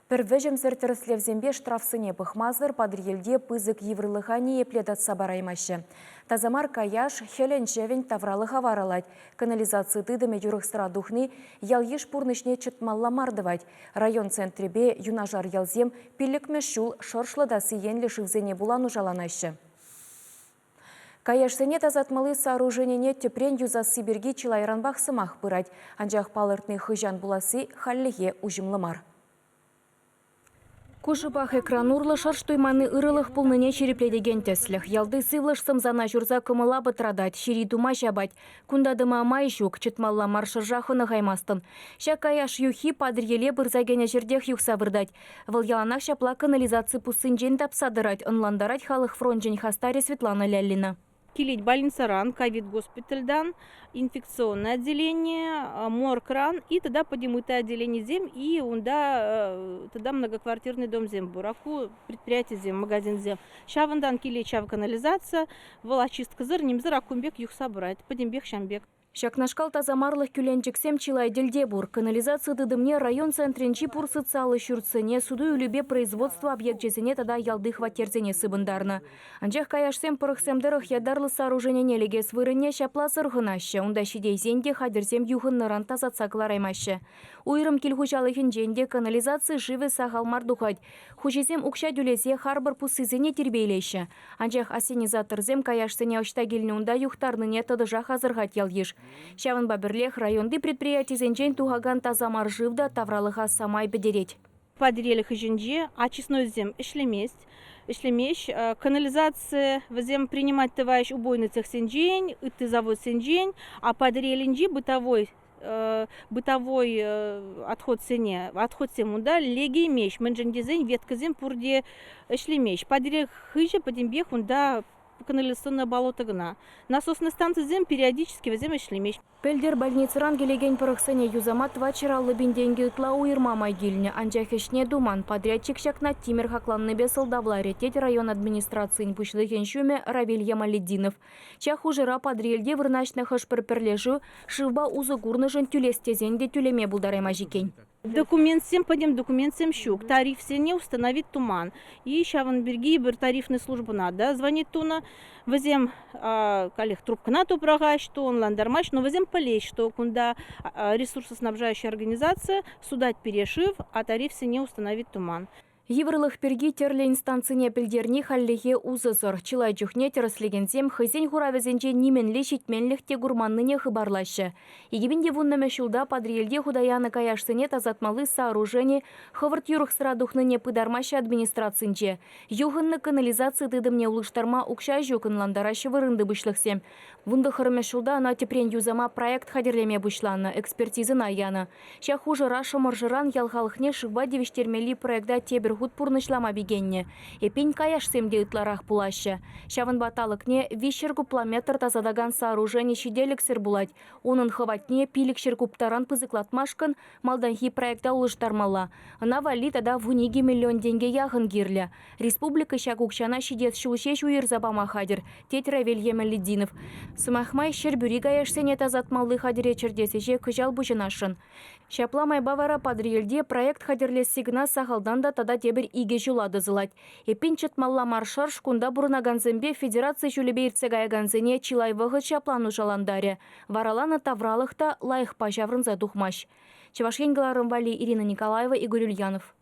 Пірвежім зіртеріслевзембе штрафсыне пықмазыр падрелде пызык еврылыхани епледат сабараймашы. Тазамар каяш хелен жевен тавралыға варалать. Канализация тыдыме юрықсыра духны ялйыш пурнышне чытмалламардывать. Район центребе юнажар ялзем пилікме шул шыршлыда сиенлі шывзене булану жаланашы. Каяшсене тазатмалы сооруженине тепрен юза Сибирги чилайранбақ сымақ пырать. Анжақ палыртны хыжан буласы халлеге ужымлымар. Кушыбах экран урлы шарштуйманы ырылых пулныне черепледеген теслях. Ялды сывлыш сымзана журза кымыла бытрадать, шири дума жабать. Кундадыма май жук, чытмалла маршы жахыны гаймастын. Ша каяш юхи падреле бырзагене жердех юхса вырдать. Выл яланах шапла канализация пусынжен тапсадырать, онландарать халық фронжен хастаре Светлана Ляллина. Килить больницаран, ковид-госпитальдан, инфекционное отделение, моркран и тогда поднимутое отделение зем и тогда многоквартирный дом зем, бураку, предприятие зем, магазин зем. Шавандан килить шав канализация, волочистка зыр, немзыр акумбек юх собрать, подимбек шамбек. Шакнашкал тазамарлых кюленчиксем чилай дельдебур. Канализация дыдымне район центренчи пур социалы шурцене, суду любе производство объект жезене тада ялды хватерзене сыбындарна. Анжех каяшсем пырықсемдырых ядарлы сооружение нелеге свырыне шапла сырғынашы. Унда шидей зенде хадерзем юхынныран тазатсаклар аймашы. Уйрым килхучалыхын женде канализация живы сахалмар духать. Хучезем укша дюлезе харбар пусызене тербейлейші. Анжех асенизаторзем каяшсене очта келіне унда юхтарныне тадыжа хазыргать ялйыш. Шавын бабірлех районды предприятий зенчен тугаган тазамар живда тавралыға самай бедереть. Подрелих жинже, очистной зем ишлемеш, канализация взем принимать товарищ убойный цех сенжень, ты завод сенжень, а подрелинжи бытовой отход сене, отход сему да леги меш, менжендизень ветказем пурде ишлемеш. Подрелих хыжи подимбех он да канализационное болото гна. Насосная станция зем периодически возем ишлемеш. Пельдер больницаран келеген пырықсыне юзамат вачыралы бенденге ытла уйырма майгиліне. Анжахешне думан подрядчик шакна Тимир Хакланны бесылдавларе тет район администрациян пушлыхен шуме Равиль Ямалиддинов. Чах ужыра подрелде вырначны хышпыр-перлежу шывба узы гурныжын тюлестезенде тюлеме булдарайма жикен. Документ всем щук. Тариф не установит туман. И Шаванберги бір тарифный служба надо. Звонит туна. Возем коллег трубка на то прага, что он ландармач, но возем полей, что куда ресурсоснабжающая организация судать перешив, а тариф не установит туман. Еврлых перги терле инстанцине пельдерни халлеге узызыр. Чилай жүхне тереслегензем хызен хуравезенче неменле шитменлих те гурманныне хыбарлашы. Егебінде вуннаме шулда подрелде худаяны каяшсыне тазатмалы сооружение хывырт юрықсыра духныне пыдармашы администрацинче. Юхынны канализация тыдымне улыштарма укша жүкынландарашы вырынды бұшлықсем. Вунды хырме шулда ана тепрен юзама проект хадерлеме бұшланны, экспертизын аяны. Шахужы рашы мыржыран ялхалықне шыгба девиштермели проекта тебір гуд пурнышлама бигенне. Эпень каяшсемде ытларах пулашы. Шавын баталыкне вишер куплометр тазадаган сооружение шиделік сыр булать. Онын хыватне пилікшер куптаран пызыклатмашкын малданхи проекта улыштармала. Ана вали тада вуниги миллион деньги яғын кирлі. Республика шакукшана шидет шулшеш уйырзабама хадер. Тет Равиль Ямалиддинов. Сымахмай шербюри каяшсене тазатмалы хадере чердесеше күжал бұжынашын. Шапламай бавара подрелде проект хадерлес сигна сахалдан да тада тебір иге жулады зылать. Эпин чытмалла маршар шкунда бурнаганзембе федерация жүлебе ирцегаyaганзене чилай вғыт шаплану жаландаре. Вараланы тавралықта лайық пажаврын задухмаш. Чевашкенгеларын Вали, Ирина Николаева, Игорь Ульянов.